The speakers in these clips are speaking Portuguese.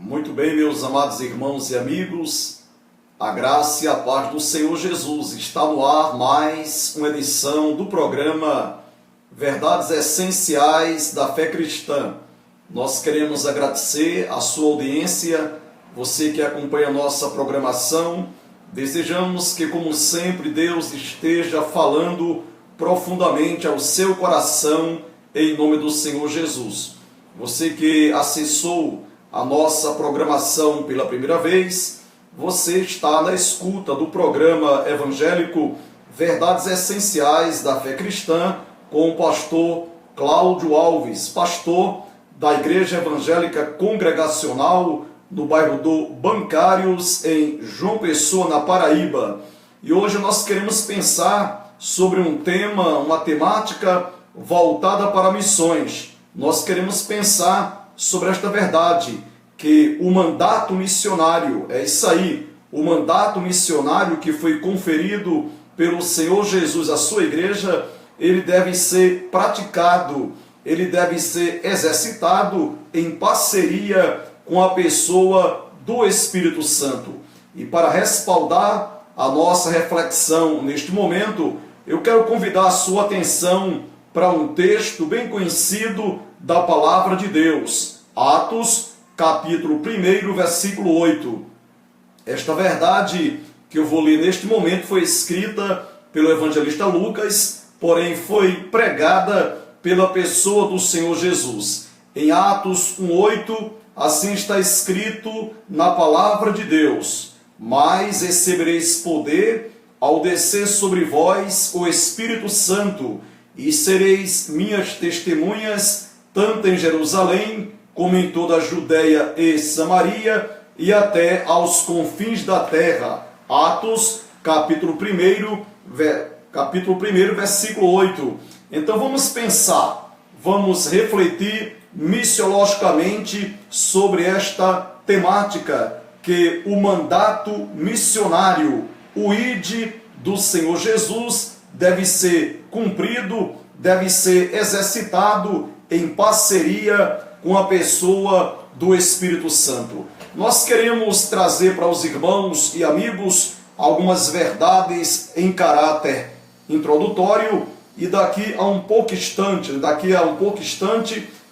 Muito bem, meus amados irmãos e amigos, a graça e a paz do Senhor Jesus. Está no ar mais uma edição do programa Verdades Essenciais da Fé Cristã. Nós queremos agradecer a sua audiência, você que acompanha a nossa programação. Desejamos que, como sempre, Deus esteja falando profundamente ao seu coração, em nome do Senhor Jesus. Você que acessou a nossa programação pela primeira vez, você está na escuta do programa evangélico Verdades Essenciais da Fé Cristã com o pastor Cláudio Alves, pastor da Igreja Evangélica Congregacional no bairro do Bancários, em João Pessoa, na Paraíba. E hoje nós queremos pensar sobre um tema, uma temática voltada para missões. Nós queremos pensar sobre esta verdade, que o mandato missionário, é isso aí, o mandato missionário que foi conferido pelo Senhor Jesus à sua igreja, ele deve ser praticado, ele deve ser exercitado em parceria com a pessoa do Espírito Santo. E para respaldar a nossa reflexão neste momento, eu quero convidar a sua atenção para um texto bem conhecido da Palavra de Deus, Atos, capítulo 1, versículo 8. Esta verdade que eu vou ler neste momento foi escrita pelo evangelista Lucas, porém foi pregada pela pessoa do Senhor Jesus. Em Atos 1:8, assim está escrito na Palavra de Deus: mas recebereis poder ao descer sobre vós o Espírito Santo, e sereis minhas testemunhas, tanto em Jerusalém, como em toda a Judéia e Samaria, e até aos confins da terra. Atos, capítulo 1, versículo 8. Então vamos pensar, vamos refletir missiologicamente sobre esta temática, que o mandato missionário, o ide do Senhor Jesus, deve ser cumprido, deve ser exercitado em parceria com a pessoa do Espírito Santo. Nós queremos trazer para os irmãos e amigos algumas verdades em caráter introdutório, e daqui a um pouco instante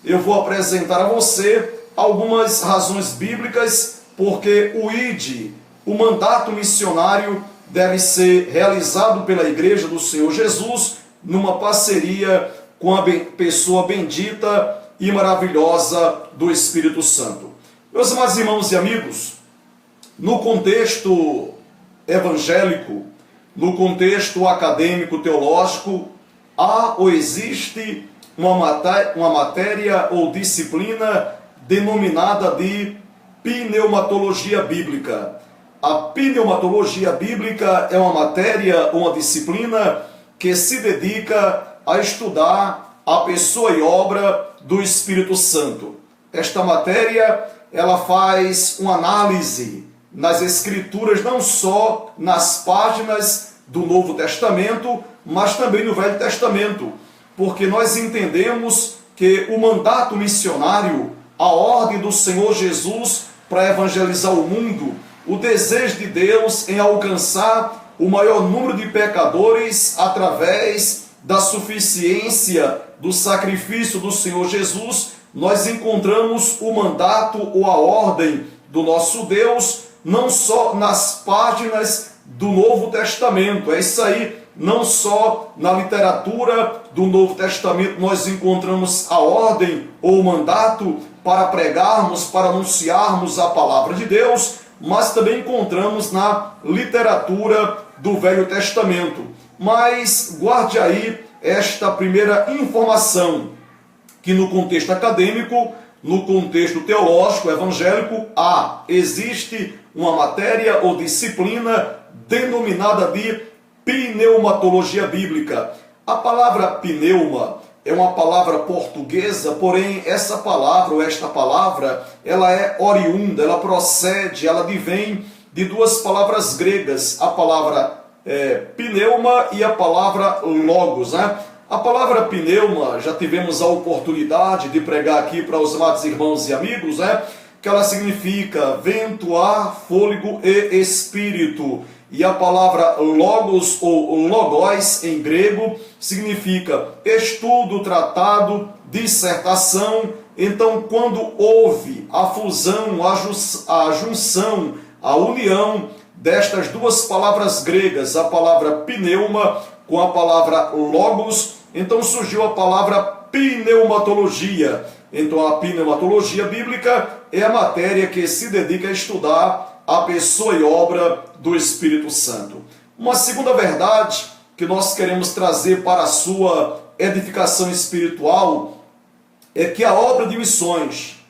eu vou apresentar a você algumas razões bíblicas porque o ID, o mandato missionário, deve ser realizado pela Igreja do Senhor Jesus numa parceria com a pessoa bendita e maravilhosa do Espírito Santo. Meus amados irmãos e amigos, no contexto evangélico, no contexto acadêmico teológico, há ou existe uma matéria ou disciplina denominada de pneumatologia bíblica. A pneumatologia bíblica é uma matéria, uma disciplina que se dedica a estudar a pessoa e obra do Espírito Santo. Esta matéria, ela faz uma análise nas Escrituras, não só nas páginas do Novo Testamento, mas também no Velho Testamento, porque nós entendemos que o mandato missionário, a ordem do Senhor Jesus para evangelizar o mundo, o desejo de Deus em alcançar o maior número de pecadores através da suficiência do sacrifício do Senhor Jesus, nós encontramos o mandato ou a ordem do nosso Deus não só nas páginas do Novo Testamento. É isso aí, não só na literatura do Novo Testamento nós encontramos a ordem ou o mandato para pregarmos, para anunciarmos a palavra de Deus, mas também encontramos na literatura do Velho Testamento. Mas guarde aí esta primeira informação, que no contexto acadêmico, no contexto teológico, evangélico, existe uma matéria ou disciplina denominada de pneumatologia bíblica. A palavra pneuma é uma palavra portuguesa, porém essa palavra ou esta palavra, ela é oriunda, ela procede, ela advém de duas palavras gregas, a palavra pneuma e a palavra logos, né? A palavra pneuma, já tivemos a oportunidade de pregar aqui para os amados irmãos e amigos, né? que ela significa vento, ar, fôlego e espírito. E a palavra logos ou logos em grego significa estudo, tratado, dissertação. Então, quando houve a fusão, a junção, a união destas duas palavras gregas, a palavra pneuma com a palavra logos, então surgiu a palavra pneumatologia. Então, a pneumatologia bíblica é a matéria que se dedica a estudar a pessoa e obra do Espírito Santo. Uma segunda verdade que nós queremos trazer para a sua edificação espiritual é que a obra de missões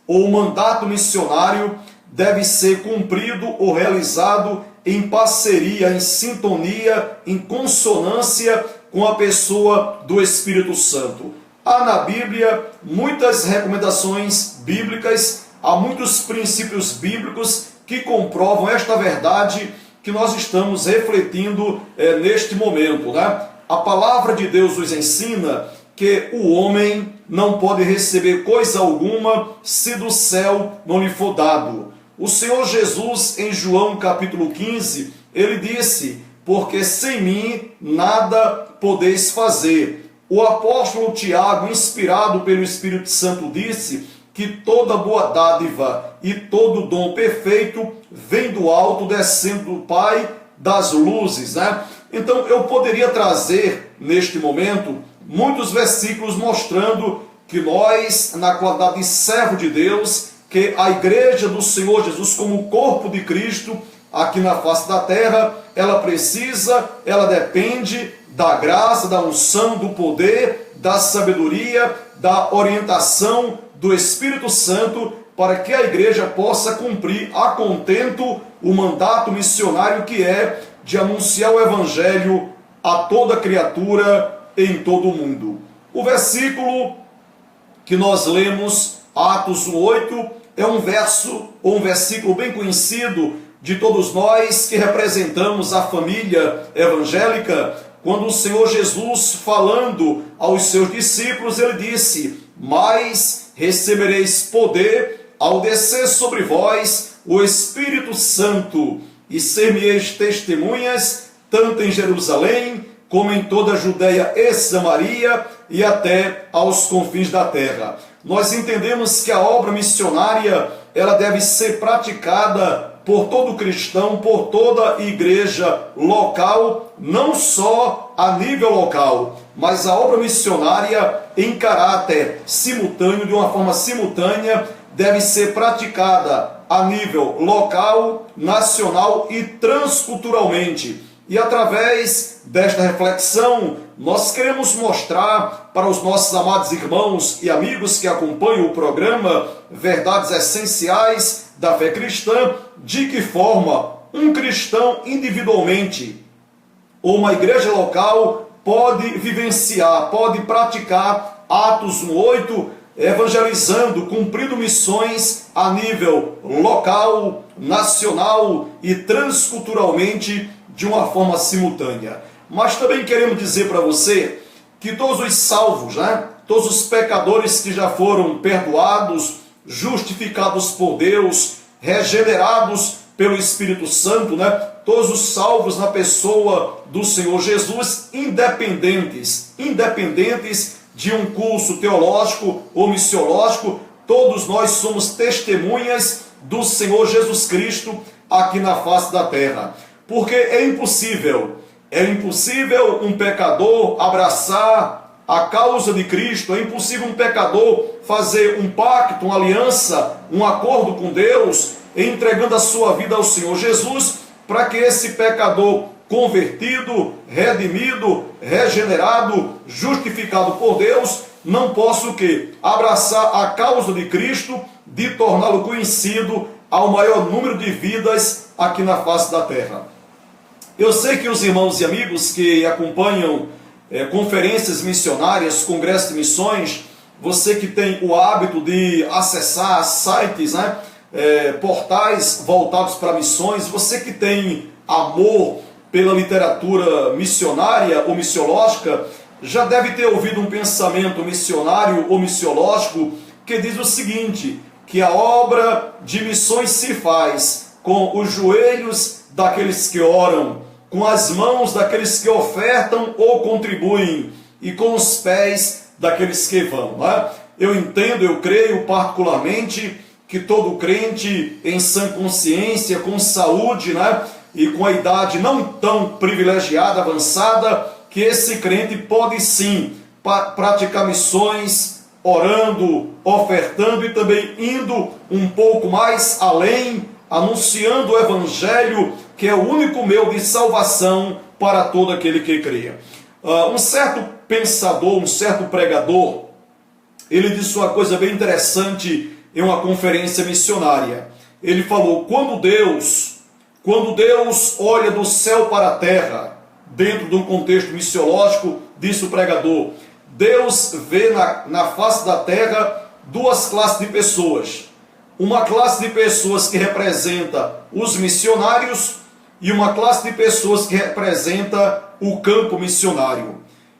ou o mandato missionário deve ser cumprido ou realizado em parceria, em sintonia, em consonância com a pessoa do Espírito Santo. Há na Bíblia muitas recomendações bíblicas, há muitos princípios bíblicos que comprovam esta verdade que nós estamos refletindo neste momento, né? A palavra de Deus nos ensina que o homem não pode receber coisa alguma se do céu não lhe for dado. O Senhor Jesus, em João capítulo 15, ele disse: porque sem mim nada podeis fazer. O apóstolo Tiago, inspirado pelo Espírito Santo, disse que toda boa dádiva e todo dom perfeito vem do alto, descendo do Pai das luzes, né? Então eu poderia trazer neste momento muitos versículos mostrando que nós, na qualidade de servo de Deus, que a igreja do Senhor Jesus como corpo de Cristo aqui na face da terra, ela depende da graça, da unção, do poder, da sabedoria, da orientação do Espírito Santo, para que a igreja possa cumprir a contento o mandato missionário que é de anunciar o Evangelho a toda criatura em todo o mundo. O versículo que nós lemos, Atos 1:8, é um versículo bem conhecido de todos nós que representamos a família evangélica, quando o Senhor Jesus, falando aos seus discípulos, ele disse: mas recebereis poder ao descer sobre vós o Espírito Santo, e ser-me-eis testemunhas, tanto em Jerusalém, como em toda a Judeia e Samaria, e até aos confins da terra. Nós entendemos que a obra missionária, ela deve ser praticada por todo cristão, por toda igreja local, não só a nível local, mas a obra missionária em caráter simultâneo, de uma forma simultânea, deve ser praticada a nível local, nacional e transculturalmente. E através desta reflexão, nós queremos mostrar para os nossos amados irmãos e amigos que acompanham o programa Verdades Essenciais da Fé Cristã, de que forma um cristão individualmente ou uma igreja local pode vivenciar, pode praticar Atos 1:8, evangelizando, cumprindo missões a nível local, nacional e transculturalmente de uma forma simultânea. Mas também queremos dizer para você que todos os salvos, todos os pecadores que já foram perdoados, justificados por Deus, regenerados pelo Espírito Santo, todos os salvos na pessoa do Senhor Jesus, independentes de um curso teológico ou missiológico, todos nós somos testemunhas do Senhor Jesus Cristo aqui na face da terra. Porque é impossível um pecador abraçar a causa de Cristo, é impossível um pecador fazer um pacto, uma aliança, um acordo com Deus, entregando a sua vida ao Senhor Jesus, para que esse pecador convertido, redimido, regenerado, justificado por Deus, não possa o quê? Abraçar a causa de Cristo, de torná-lo conhecido ao maior número de vidas aqui na face da terra. Eu sei que os irmãos e amigos que acompanham conferências missionárias, congressos de missões, você que tem o hábito de acessar sites, portais voltados para missões, você que tem amor pela literatura missionária ou missiológica, já deve ter ouvido um pensamento missionário ou missiológico que diz o seguinte, que a obra de missões se faz com os joelhos daqueles que oram, com as mãos daqueles que ofertam ou contribuem e com os pés daqueles que vão. Eu entendo, eu creio particularmente que todo crente em sã consciência, com saúde, e com a idade não tão privilegiada, avançada, que esse crente pode sim praticar missões, orando, ofertando e também indo um pouco mais além, anunciando o Evangelho, que é o único meio de salvação para todo aquele que crê. Um certo pensador, um certo pregador, ele disse uma coisa bem interessante em uma conferência missionária. Ele falou, quando Deus olha do céu para a terra, dentro de um contexto missiológico, disse o pregador, Deus vê na face da terra duas classes de pessoas. Uma classe de pessoas que representa os missionários e uma classe de pessoas que representa o campo missionário.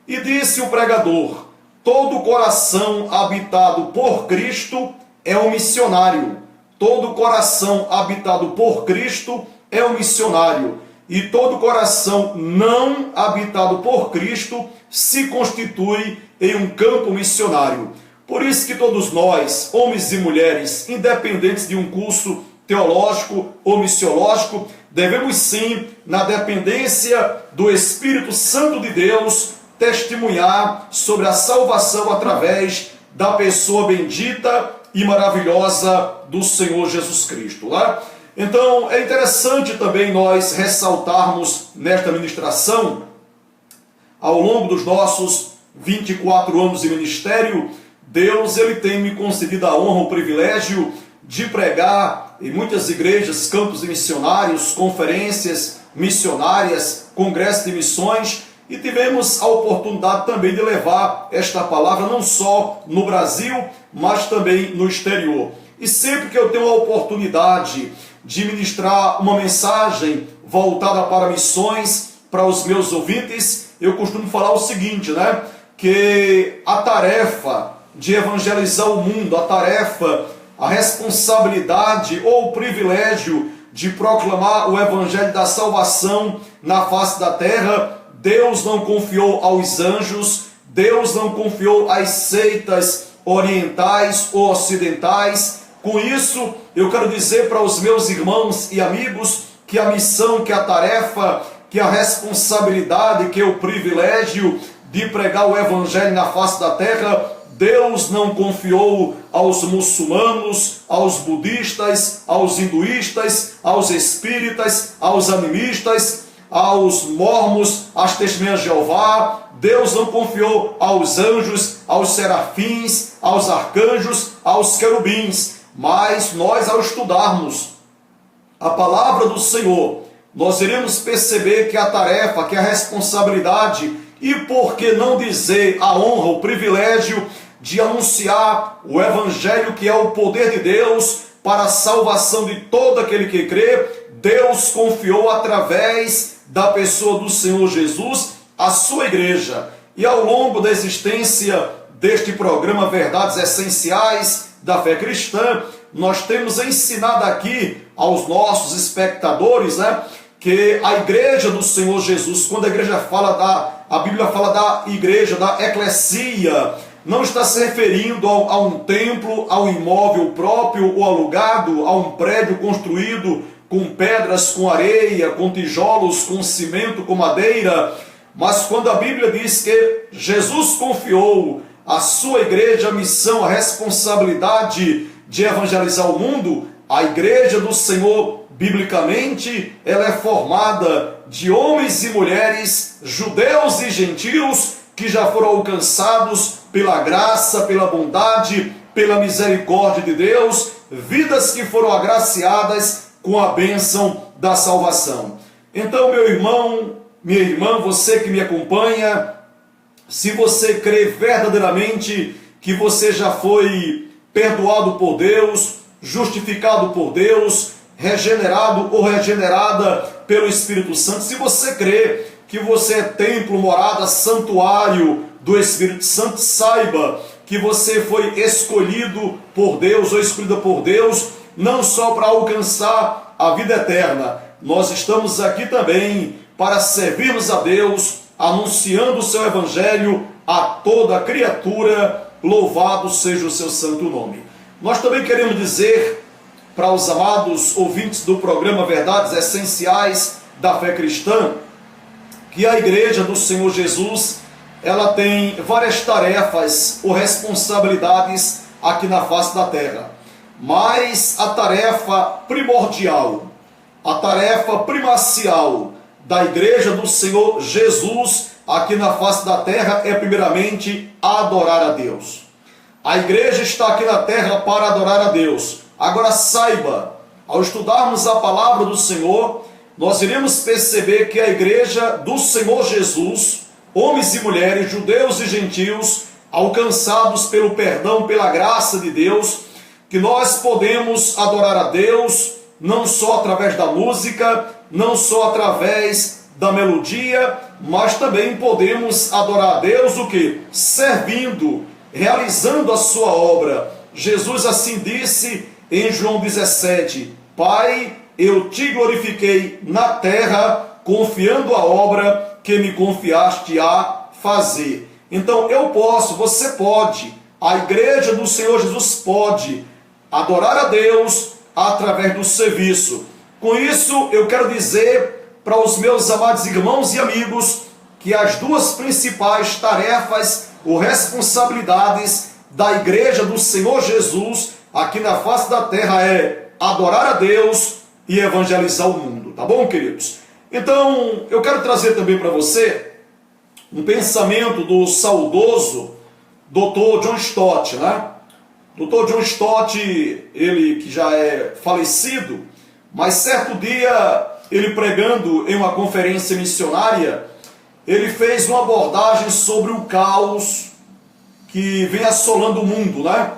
E disse o pregador, todo coração habitado por Cristo é um missionário. Todo coração habitado por Cristo é um missionário. E todo coração não habitado por Cristo se constitui em um campo missionário. Por isso que todos nós, homens e mulheres, independentes de um curso teológico ou missiológico, devemos sim, na dependência do Espírito Santo de Deus, testemunhar sobre a salvação através da pessoa bendita e maravilhosa do Senhor Jesus Cristo. Então, é interessante também nós ressaltarmos nesta ministração, ao longo dos nossos 24 anos de ministério, Deus ele tem me concedido a honra, o privilégio de pregar em muitas igrejas, campos de missionários, conferências missionárias, congressos de missões, e tivemos a oportunidade também de levar esta palavra não só no Brasil, mas também no exterior. E sempre que eu tenho a oportunidade de ministrar uma mensagem voltada para missões, para os meus ouvintes, eu costumo falar o seguinte, que a tarefa de evangelizar o mundo, a responsabilidade ou o privilégio de proclamar o evangelho da salvação na face da terra, Deus não confiou aos anjos, Deus não confiou às seitas orientais ou ocidentais. Com isso, eu quero dizer para os meus irmãos e amigos que a missão, que a tarefa, que a responsabilidade, que é o privilégio de pregar o evangelho na face da terra, Deus não confiou aos muçulmanos, aos budistas, aos hinduístas, aos espíritas, aos animistas, aos mormons, às testemunhas de Jeová. Deus não confiou aos anjos, aos serafins, aos arcanjos, aos querubins. Mas nós, ao estudarmos a palavra do Senhor, nós iremos perceber que a tarefa, que a responsabilidade e, por que não dizer, a honra, o privilégio de anunciar o Evangelho, que é o poder de Deus para a salvação de todo aquele que crê, Deus confiou através da pessoa do Senhor Jesus a sua igreja. E ao longo da existência deste programa Verdades Essenciais da Fé Cristã, nós temos ensinado aqui aos nossos espectadores, que a igreja do Senhor Jesus, quando a Bíblia fala da igreja, da eclesia, não está se referindo a um templo, a um imóvel próprio ou alugado, a um prédio construído com pedras, com areia, com tijolos, com cimento, com madeira. Mas quando a Bíblia diz que Jesus confiou à sua igreja a missão, a responsabilidade de evangelizar o mundo, a igreja do Senhor, biblicamente, ela é formada de homens e mulheres, judeus e gentios, que já foram alcançados pela graça, pela bondade, pela misericórdia de Deus, vidas que foram agraciadas com a bênção da salvação. Então, meu irmão, minha irmã, você que me acompanha, se você crê verdadeiramente que você já foi perdoado por Deus, justificado por Deus, regenerado ou regenerada pelo Espírito Santo, se você crê que você é templo, morada, santuário do Espírito Santo, saiba que você foi escolhido por Deus ou escolhida por Deus, não só para alcançar a vida eterna. Nós estamos aqui também para servirmos a Deus, anunciando o seu evangelho a toda criatura. Louvado seja o seu santo nome. Nós também queremos dizer para os amados ouvintes do programa Verdades Essenciais da Fé Cristã, que a Igreja do Senhor Jesus, ela tem várias tarefas ou responsabilidades aqui na face da terra. Mas a tarefa primordial, a tarefa primacial da Igreja do Senhor Jesus aqui na face da terra é primeiramente adorar a Deus. A igreja está aqui na terra para adorar a Deus. Agora saiba, ao estudarmos a palavra do Senhor, nós iremos perceber que a igreja do Senhor Jesus, homens e mulheres, judeus e gentios, alcançados pelo perdão, pela graça de Deus, que nós podemos adorar a Deus, não só através da música, não só através da melodia, mas também podemos adorar a Deus o quê? Servindo, realizando a sua obra. Jesus assim disse em João 17, Pai, eu te glorifiquei na terra, confiando a obra que me confiaste a fazer. Então eu posso, você pode, a igreja do Senhor Jesus pode adorar a Deus através do serviço. Com isso eu quero dizer para os meus amados irmãos e amigos que as duas principais tarefas ou responsabilidades da igreja do Senhor Jesus aqui na face da terra é adorar a Deus e evangelizar o mundo, tá bom, queridos? Então, eu quero trazer também para você um pensamento do saudoso Dr. John Stott, né? Dr. John Stott, ele que já é falecido, mas certo dia, ele pregando em uma conferência missionária, ele fez uma abordagem sobre o caos que vem assolando o mundo, né?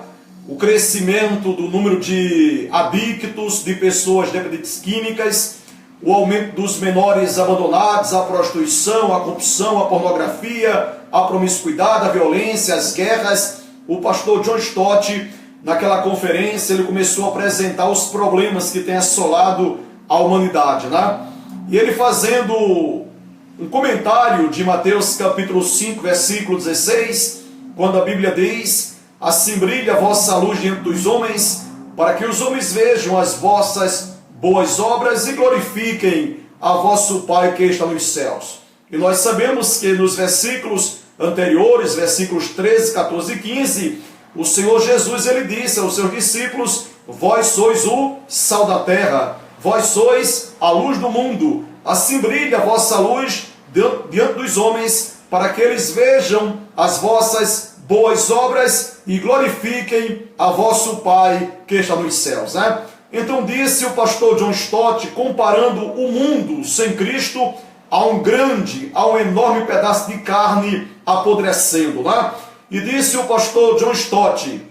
O crescimento do número de adictos, de pessoas dependentes químicas, o aumento dos menores abandonados, a prostituição, a corrupção, a pornografia, a promiscuidade, a violência, as guerras. O pastor John Stott, naquela conferência, ele começou a apresentar os problemas que têm assolado a humanidade, né? E ele fazendo um comentário de Mateus capítulo 5, versículo 16, quando a Bíblia diz, assim brilha a vossa luz diante dos homens, para que os homens vejam as vossas boas obras e glorifiquem a vosso Pai que está nos céus. E nós sabemos que nos versículos anteriores, versículos 13, 14 e 15, o Senhor Jesus, ele disse aos seus discípulos, vós sois o sal da terra, vós sois a luz do mundo, assim brilha a vossa luz diante dos homens, para que eles vejam as vossas boas obras e glorifiquem a vosso Pai que está nos céus, né? Então disse o pastor John Stott, comparando o mundo sem Cristo a um enorme pedaço de carne apodrecendo, né? E disse o pastor John Stott,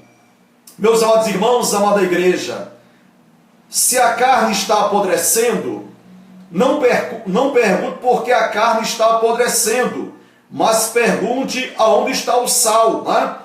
meus amados irmãos, amada igreja, se a carne está apodrecendo, não pergunte por que a carne está apodrecendo, mas pergunte aonde está o sal, né?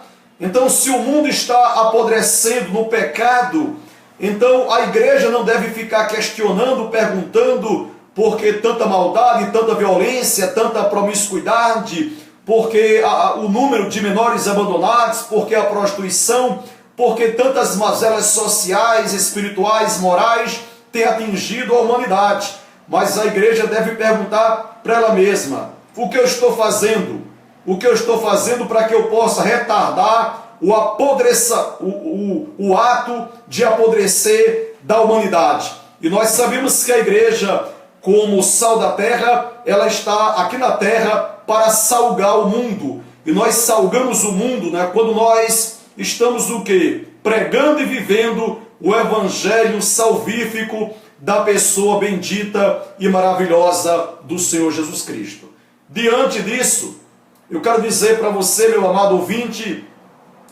Então, se o mundo está apodrecendo no pecado, então a igreja não deve ficar questionando, perguntando por que tanta maldade, tanta violência, tanta promiscuidade, porque o número de menores abandonados, porque a prostituição, porque tantas mazelas sociais, espirituais, morais têm atingido a humanidade. Mas a igreja deve perguntar para ela mesma, o que eu estou fazendo? O que eu estou fazendo para que eu possa retardar o ato de apodrecer da humanidade? E nós sabemos que a igreja, como sal da terra, ela está aqui na terra para salgar o mundo. E nós salgamos o mundo, né, quando nós estamos o quê? Pregando e vivendo o evangelho salvífico da pessoa bendita e maravilhosa do Senhor Jesus Cristo. Diante disso, eu quero dizer para você, meu amado ouvinte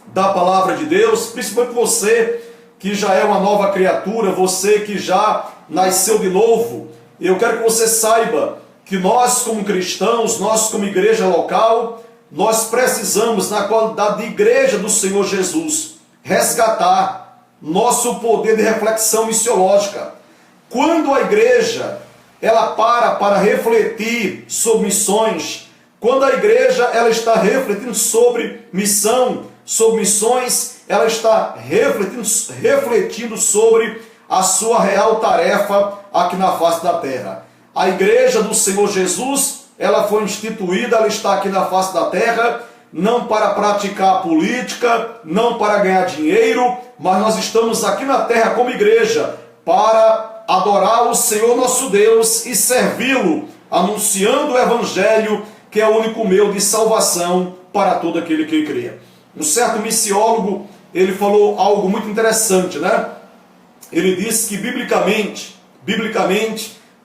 da palavra de Deus, principalmente você que já é uma nova criatura, você que já nasceu de novo, eu quero que você saiba que nós como cristãos, nós como igreja local, nós precisamos, na qualidade de igreja do Senhor Jesus, resgatar nosso poder de reflexão missiológica. Quando a igreja ela para refletir sobre missões, quando a igreja ela está refletindo sobre missão, sobre missões, ela está refletindo sobre a sua real tarefa aqui na face da terra. A igreja do Senhor Jesus, ela foi instituída, ela está aqui na face da terra, não para praticar política, não para ganhar dinheiro, mas nós estamos aqui na terra como igreja para adorar o Senhor nosso Deus e servi-lo, anunciando o Evangelho, que é o único meio de salvação para todo aquele que crê. Um certo missiólogo, ele falou algo muito interessante, né? Ele disse que biblicamente,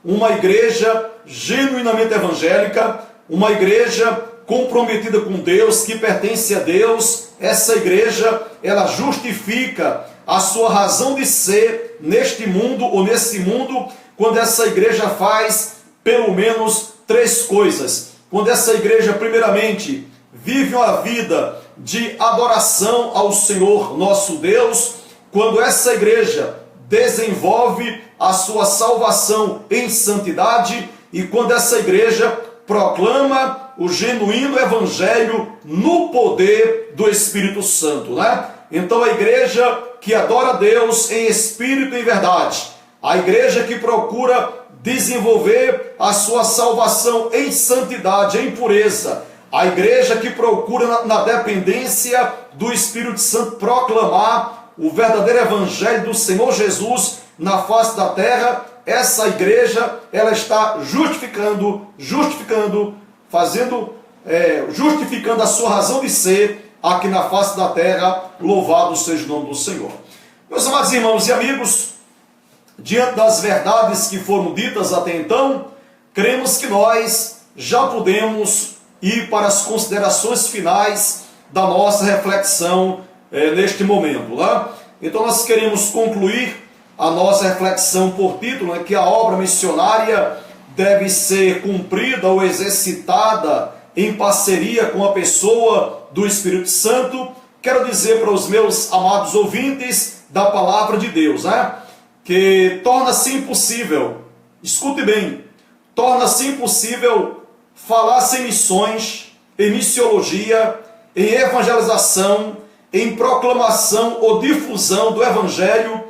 uma igreja genuinamente evangélica, uma igreja comprometida com Deus, que pertence a Deus, essa igreja, ela justifica a sua razão de ser neste mundo ou nesse mundo, quando essa igreja faz pelo menos 3 coisas. Quando essa igreja, primeiramente, vive uma vida de adoração ao Senhor nosso Deus, quando essa igreja desenvolve a sua salvação em santidade e quando essa igreja proclama o genuíno evangelho no poder do Espírito Santo, né? Então a igreja que adora a Deus em espírito e em verdade, a igreja que procura desenvolver a sua salvação em santidade, em pureza, a igreja que procura na dependência do Espírito Santo proclamar o verdadeiro evangelho do Senhor Jesus na face da terra, essa igreja, ela está justificando a sua razão de ser aqui na face da terra. Louvado seja o nome do Senhor. Meus amados irmãos e amigos, diante das verdades que foram ditas até então, cremos que nós já podemos ir para as considerações finais da nossa reflexão neste momento, né? Então nós queremos concluir a nossa reflexão por título, que a obra missionária deve ser cumprida ou exercitada em parceria com a pessoa do Espírito Santo. Quero dizer para os meus amados ouvintes da palavra de Deus, né, que torna-se impossível, escute bem, torna-se impossível falar sem missões, em missiologia, em evangelização, em proclamação ou difusão do Evangelho.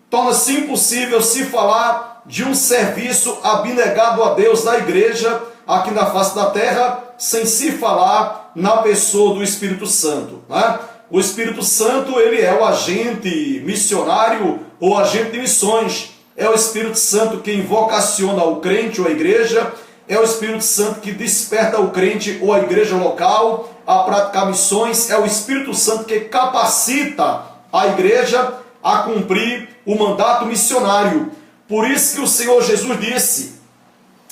Torna-se impossível se falar de um serviço abnegado a Deus da igreja aqui na face da terra, sem se falar na pessoa do Espírito Santo, né? O Espírito Santo, ele é o agente missionário ou agente de missões. É o Espírito Santo quem vocaciona o crente ou a igreja, é o Espírito Santo que desperta o crente ou a igreja local a praticar missões, é o Espírito Santo que capacita a igreja a cumprir o mandato missionário. Por isso que o Senhor Jesus disse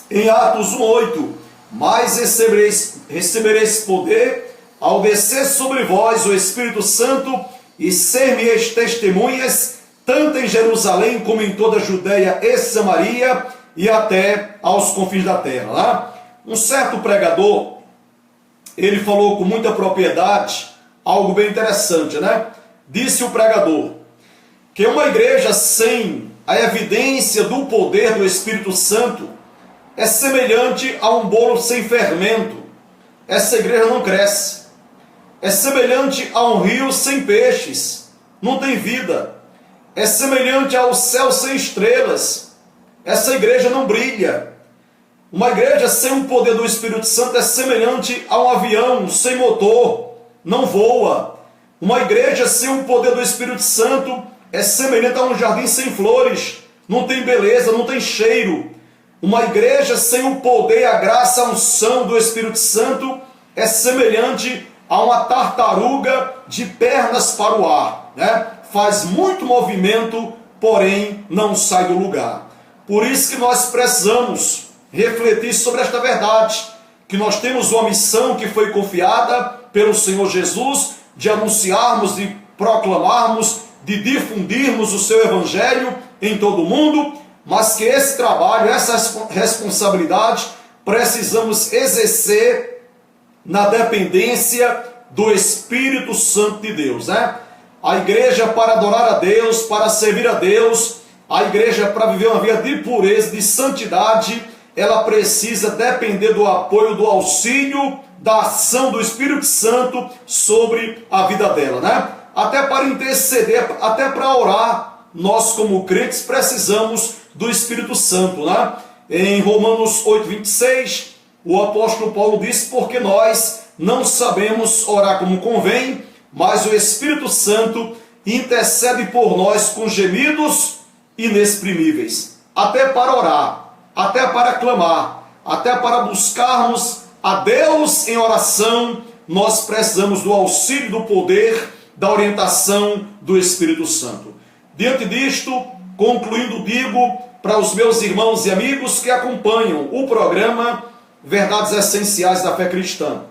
em Atos 1:8: mas recebereis poder ao descer sobre vós o Espírito Santo e ser-me-eis testemunhas, tanto em Jerusalém como em toda a Judeia e Samaria e até aos confins da terra. Né? Um certo pregador, ele falou com muita propriedade algo bem interessante, né? Disse o pregador que uma igreja sem a evidência do poder do Espírito Santo é semelhante a um bolo sem fermento. Essa igreja não cresce. É semelhante a um rio sem peixes. Não tem vida. É semelhante ao céu sem estrelas. Essa igreja não brilha. Uma igreja sem o poder do Espírito Santo é semelhante a um avião sem motor. Não voa. Uma igreja sem o poder do Espírito Santo é semelhante a um jardim sem flores. Não tem beleza, não tem cheiro. Uma igreja sem o poder, a graça, a unção do Espírito Santo é semelhante a uma tartaruga de pernas para o ar, né? Faz muito movimento, porém não sai do lugar. Por isso que nós precisamos refletir sobre esta verdade, que nós temos uma missão que foi confiada pelo Senhor Jesus, de anunciarmos, de proclamarmos, de difundirmos o seu Evangelho em todo o mundo, mas que esse trabalho, essa responsabilidade, precisamos exercer na dependência do Espírito Santo de Deus, né? A igreja, para adorar a Deus, para servir a Deus, a igreja, para viver uma vida de pureza, de santidade, ela precisa depender do apoio, do auxílio, da ação do Espírito Santo sobre a vida dela, né? Até para interceder, até para orar, nós como crentes precisamos do Espírito Santo, né? Em Romanos 8:26, o apóstolo Paulo diz: porque nós não sabemos orar como convém, mas o Espírito Santo intercede por nós com gemidos inexprimíveis. Até para orar, até para clamar, até para buscarmos a Deus em oração, nós precisamos do auxílio, do poder, da orientação do Espírito Santo. Diante disto, concluindo, digo para os meus irmãos e amigos que acompanham o programa Verdades Essenciais da Fé Cristã,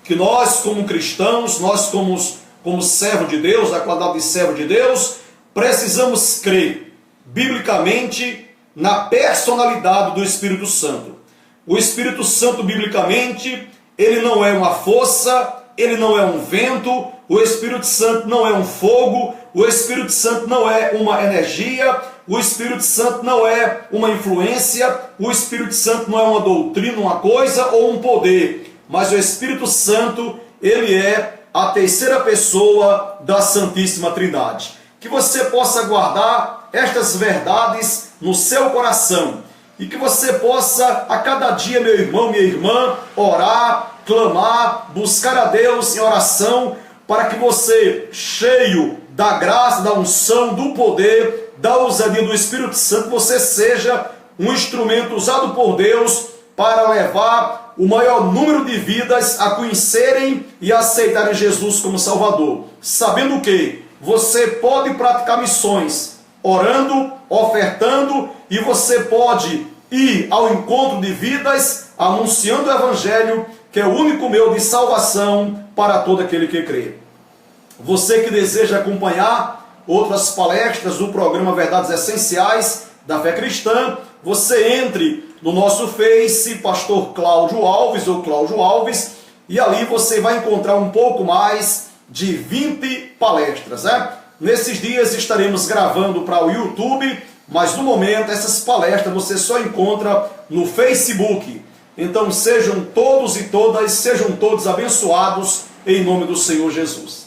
que nós como cristãos, nós como servo de Deus, da qualidade de servo de Deus, precisamos crer biblicamente na personalidade do Espírito Santo. O Espírito Santo, biblicamente, ele não é uma força, ele não é um vento, o Espírito Santo não é um fogo, o Espírito Santo não é uma energia, o Espírito Santo não é uma influência, o Espírito Santo não é uma doutrina, uma coisa ou um poder. Mas o Espírito Santo, ele é a terceira pessoa da Santíssima Trindade. Que você possa guardar estas verdades no seu coração e que você possa, a cada dia, meu irmão, minha irmã, orar, clamar, buscar a Deus em oração, para que você, cheio da graça, da unção, do poder, da ousadia do Espírito Santo, você seja um instrumento usado por Deus para levar o maior número de vidas a conhecerem e aceitarem Jesus como Salvador. Sabendo que você pode praticar missões, orando, ofertando, e você pode ir ao encontro de vidas, anunciando o Evangelho, que é o único meio de salvação para todo aquele que crê. Você que deseja acompanhar outras palestras do programa Verdades Essenciais da Fé Cristã, você entre no nosso Face, Pastor Cláudio Alves ou Cláudio Alves, e ali você vai encontrar um pouco mais de 20 palestras, né? Nesses dias estaremos gravando para o YouTube, mas no momento essas palestras você só encontra no Facebook. Então sejam todos e todas, sejam todos abençoados em nome do Senhor Jesus.